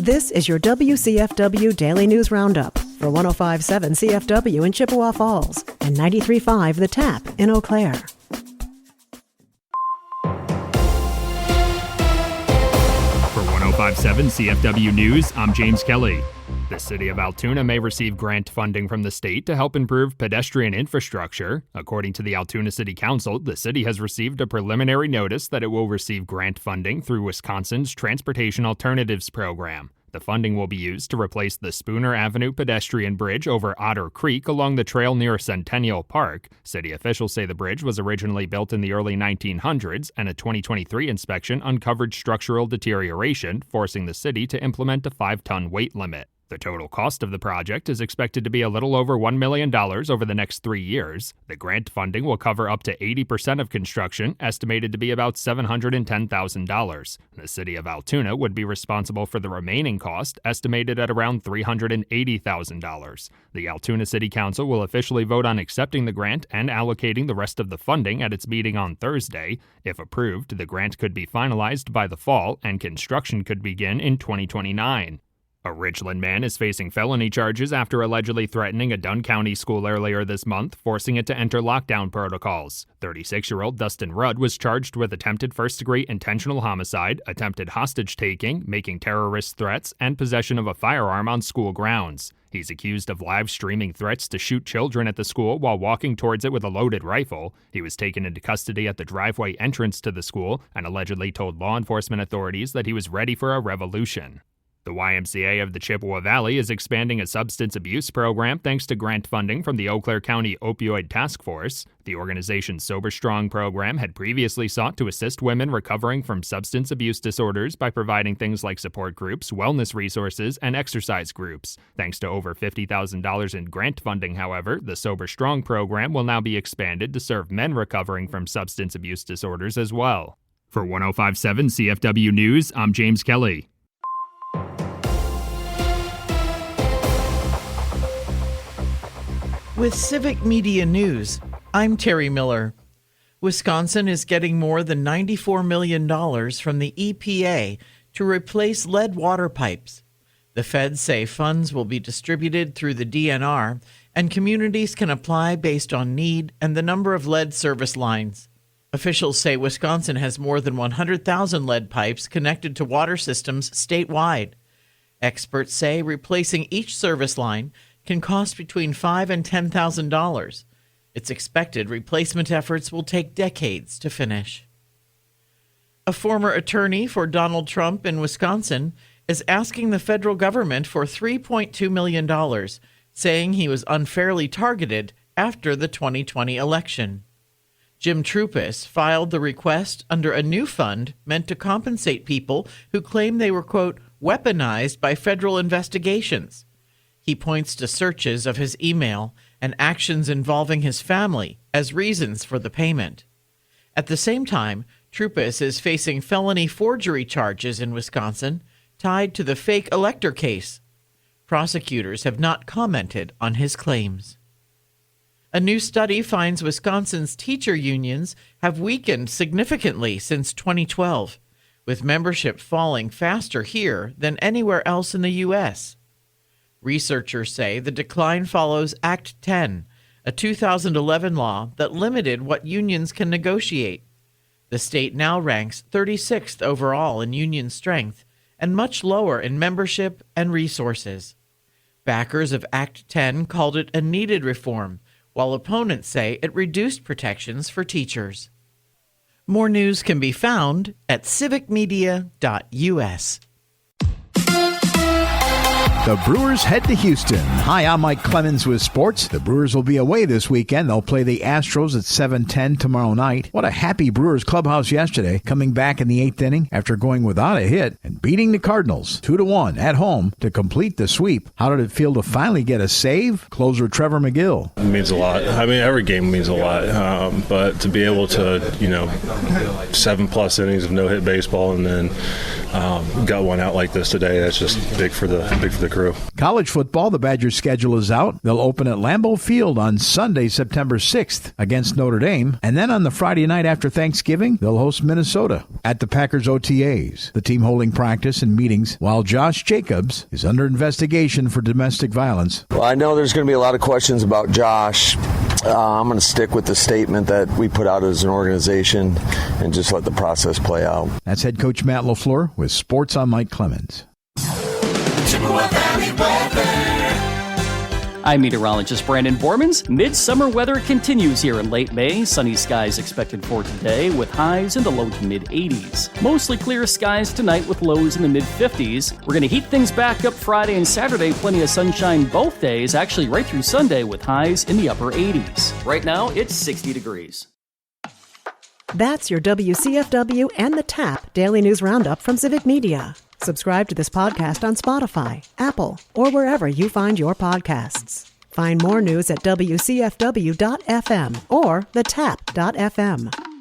This is your WCFW Daily News Roundup for 105.7 CFW in Chippewa Falls and 93.5 The Tap in Eau Claire. For 105.7 CFW News, I'm James Kelly. The city of Altoona may receive grant funding from the state to help improve pedestrian infrastructure. According to the Altoona City Council, the city has received a preliminary notice that it will receive grant funding through Wisconsin's Transportation Alternatives Program. The funding will be used to replace the Spooner Avenue pedestrian bridge over Otter Creek along the trail near Centennial Park. City officials say the bridge was originally built in the early 1900s, and a 2023 inspection uncovered structural deterioration, forcing the city to implement a 5-ton weight limit. The total cost of the project is expected to be a little over $1 million over the next 3 years. The grant funding will cover up to 80% of construction, estimated to be about $710,000. The city of Altoona would be responsible for the remaining cost, estimated at around $380,000. The Altoona City Council will officially vote on accepting the grant and allocating the rest of the funding at its meeting on Thursday. If approved, the grant could be finalized by the fall, and construction could begin in 2029. A Richland man is facing felony charges after allegedly threatening a Dunn County school earlier this month, forcing it to enter lockdown protocols. 36-year-old Dustin Rudd was charged with attempted first-degree intentional homicide, attempted hostage-taking, making terrorist threats, and possession of a firearm on school grounds. He's accused of live-streaming threats to shoot children at the school while walking towards it with a loaded rifle. He was taken into custody at the driveway entrance to the school and allegedly told law enforcement authorities that he was ready for a revolution. The YMCA of the Chippewa Valley is expanding a substance abuse program thanks to grant funding from the Eau Claire County Opioid Task Force. The organization's Sober Strong program had previously sought to assist women recovering from substance abuse disorders by providing things like support groups, wellness resources, and exercise groups. Thanks to over $50,000 in grant funding, however, the Sober Strong program will now be expanded to serve men recovering from substance abuse disorders as well. For 105.7 CFW News, I'm James Kelly. With Civic Media News, I'm Terry Miller. Wisconsin is getting more than $94 million from the EPA to replace lead water pipes. The feds say funds will be distributed through the DNR, and communities can apply based on need and the number of lead service lines. Officials say Wisconsin has more than 100,000 lead pipes connected to water systems statewide. Experts say replacing each service line can cost between $5,000 and $10,000. It's expected replacement efforts will take decades to finish. A former attorney for Donald Trump in Wisconsin is asking the federal government for $3.2 million, saying he was unfairly targeted after the 2020 election. Jim Troupis filed the request under a new fund meant to compensate people who claim they were, quote, weaponized by federal investigations. He points to searches of his email and actions involving his family as reasons for the payment. At the same time, Troupis is facing felony forgery charges in Wisconsin tied to the fake elector case. Prosecutors have not commented on his claims. A new study finds Wisconsin's teacher unions have weakened significantly since 2012, with membership falling faster here than anywhere else in the U.S. Researchers say the decline follows Act 10, a 2011 law that limited what unions can negotiate. The state now ranks 36th overall in union strength and much lower in membership and resources. Backers of Act 10 called it a needed reform, while opponents say it reduced protections for teachers. More news can be found at civicmedia.us. The Brewers head to Houston. Hi, I'm Mike Clemens with sports. The Brewers will be away this weekend. They'll play the Astros at 7:10 tomorrow night. What a happy Brewers clubhouse yesterday, coming back in the 8th inning after going without a hit and beating the Cardinals 2-1 at home to complete the sweep. How did it feel to finally get a save? Closer Trevor McGill. It means a lot. I mean, every game means a lot. But to be able to, 7+ innings of no-hit baseball and then got one out like this today, that's just big for the crew. College football, the Badgers' schedule is out. They'll open at Lambeau Field on Sunday, September 6th against Notre Dame. And then on the Friday night after Thanksgiving, they'll host Minnesota at the Packers OTAs. The team holding practice and meetings while Josh Jacobs is under investigation for domestic violence. Well, I know there's going to be a lot of questions about Josh. I'm going to stick with the statement that we put out as an organization and just let the process play out. That's head coach Matt LaFleur with Sports on Mike Clemens. I'm meteorologist Brandon Bormans. Midsummer weather continues here in late May. Sunny skies expected for today with highs in the low to mid-80s. Mostly clear skies tonight with lows in the mid-50s. We're going to heat things back up Friday and Saturday. Plenty of sunshine both days, actually right through Sunday with highs in the upper 80s. Right now, it's 60 degrees. That's your WCFW and the TAP Daily News Roundup from Civic Media. Subscribe to this podcast on Spotify, Apple, or wherever you find your podcasts. Find more news at WCFW.FM or thetap.fm.